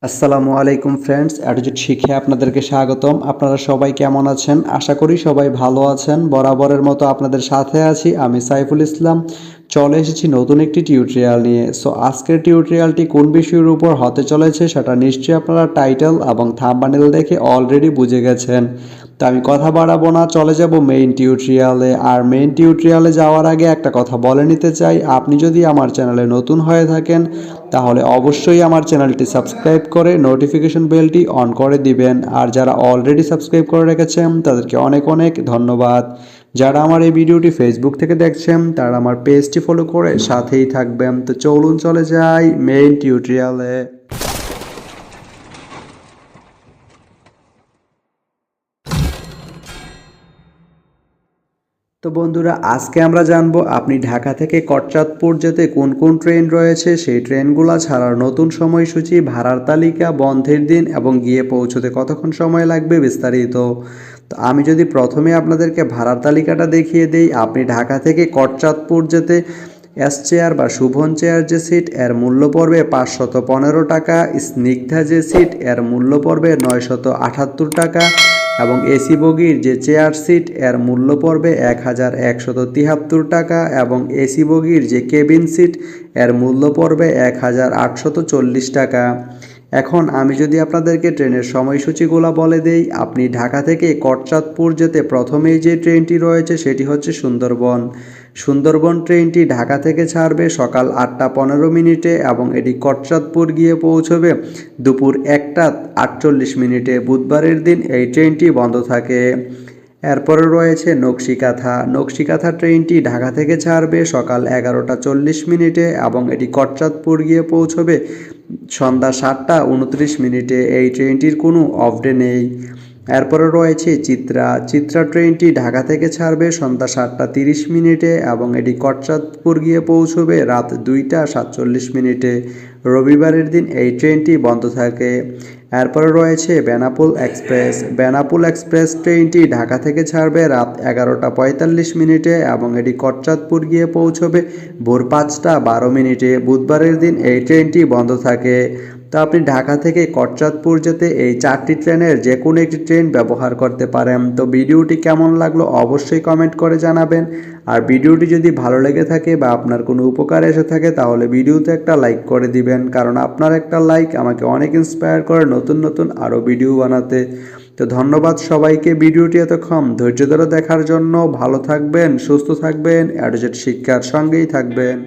আসসালামু আলাইকুম ফ্রেন্ডস, অ্যাডুজেট শিখে আপনাদেরকে স্বাগতম। আপনারা সবাই কেমন আছেন? আশা করি সবাই ভালো আছেন। বরাবরের মতো আপনাদের সাথে আছি আমি সাইফুল ইসলাম। চলে এসেছি নতুন একটি টিউটোরিয়াল নিয়ে। সো আজকের টিউটোরিয়ালটি কোন বিষয়ের উপর হতে চলেছে সেটা নিশ্চয়ই আপনারা টাইটেল এবং থাম্বনেল দেখে অলরেডি বুঝে গেছেন। তো আমি কথা বাড়াবো না, চলে যাব মেইন টিউটোরিয়ালে। আর মেইন টিউটোরিয়ালে যাওয়ার আগে একটা কথা বলে নিতে চাই, আপনি যদি আমার চ্যানেলে নতুন হয়ে থাকেন তাহলে অবশ্যই আমার চ্যানেলটি সাবস্ক্রাইব করে নোটিফিকেশন বেলটি অন করে দিবেন। আর যারা অলরেডি সাবস্ক্রাইব করে রেখেছেন তাদেরকে অনেক অনেক ধন্যবাদ। যারা আমার এই ভিডিওটি ফেসবুক থেকে দেখছেন তারা আমার পেজটি ফলো করে সাথেই থাকবেন। তো চলুন চলে যাই মেইন টিউটোরিয়ালে। তো বন্ধুরা, আজকে আমরা জানবো আপনি ঢাকা থেকে কটচাঁদপুর যেতে কোন কোন ট্রেন রয়েছে, সেই ট্রেনগুলো ছাড়ার নতুন সময়সূচি, ভাড়ার তালিকা, বন্ধের দিন এবং গিয়ে পৌঁছতে কতক্ষণ সময় লাগবে বিস্তারিত। তো আমি যদি প্রথমে আপনাদেরকে ভাড়ার তালিকাটা দেখিয়ে দিই, আপনি ঢাকা থেকে কটচাঁদপুর যেতে এস চেয়ার বা শুভন চেয়ার যে সিট এর মূল্য পড়বে 515 টাকা, স্নিগ্ধা যে সিট এর মূল্য পড়বে 978 টাকা এবং এসি বগির যে চেয়ার সিট এর মূল্য পড়বে 1173 টাকা এবং এসি বগির যে কেবিন সিট এর মূল্য পড়বে 1840 টাকা। এখন আমি যদি আপনাদেরকে ট্রেনের সময়সূচিগুলো বলে দেই, আপনি ঢাকা থেকে কটচাঁদপুর যেতে প্রথমেই যে ট্রেনটি রয়েছে সেটি হচ্ছে সুন্দরবন। সুন্দরবন ট্রেনটি ঢাকা থেকে ছাড়বে সকাল 8টা 15 মিনিটে এবং এটি কটচাঁদপুর গিয়ে পৌঁছবে দুপুর 1টা 48 মিনিটে। বুধবারের দিন এই ট্রেনটি বন্ধ থাকে। এরপরে রয়েছে নকশিকাথা। নকশিকাথা ট্রেনটি ঢাকা থেকে ছাড়বে সকাল 11টা 40 মিনিটে এবং এটি কটচাঁদপুর গিয়ে পৌঁছবে সন্ধ্যা 7টা 29 মিনিটে। এই ট্রেনটির কোনো অফ ডে নেই। এরপরে রয়েছে চিত্রা। চিত্রা ট্রেনটি ঢাকা থেকে ছাড়বে সন্ধ্যা 7টা 30 মিনিটে এবং এটি কটচাঁদপুর গিয়ে পৌঁছবে রাত 2টা 47 মিনিটে। রবিবারের দিন এই ট্রেনটি বন্ধ থাকে। এরপরে রয়েছে বেনাপোল এক্সপ্রেস। বেনাপোল এক্সপ্রেস ট্রেনটি ঢাকা থেকে ছাড়বে রাত 11টা 45 মিনিটে এবং এটি কটচাঁদপুর গিয়ে পৌঁছবে ভোর 5টা 12 মিনিটে। বুধবারের দিন এই ট্রেনটি বন্ধ থাকে। তো আপনি ঢাকা থেকে কটচাঁদপুর যেতে এই 4টি ট্রেনের যে কোনো একটি ট্রেন ব্যবহার করতে পারেন। তো ভিডিওটি কেমন লাগলো অবশ্যই কমেন্ট করে জানাবেন। আর ভিডিওটি যদি ভালো লেগে থাকে বা আপনার কোনো উপকারে এসে থাকে তাহলে ভিডিওতে একটা লাইক করে দিবেন, কারণ আপনার একটা লাইক আমাকে অনেক ইন্সপায়ার করে নতুন নতুন আরও ভিডিও বানাতে। তো ধন্যবাদ সবাইকে ভিডিওটি এতক্ষণ ধৈর্য ধরে দেখার জন্য। ভালো থাকবেন, সুস্থ থাকবেন, অ্যাডজেট শিক্ষার সঙ্গেই থাকবেন।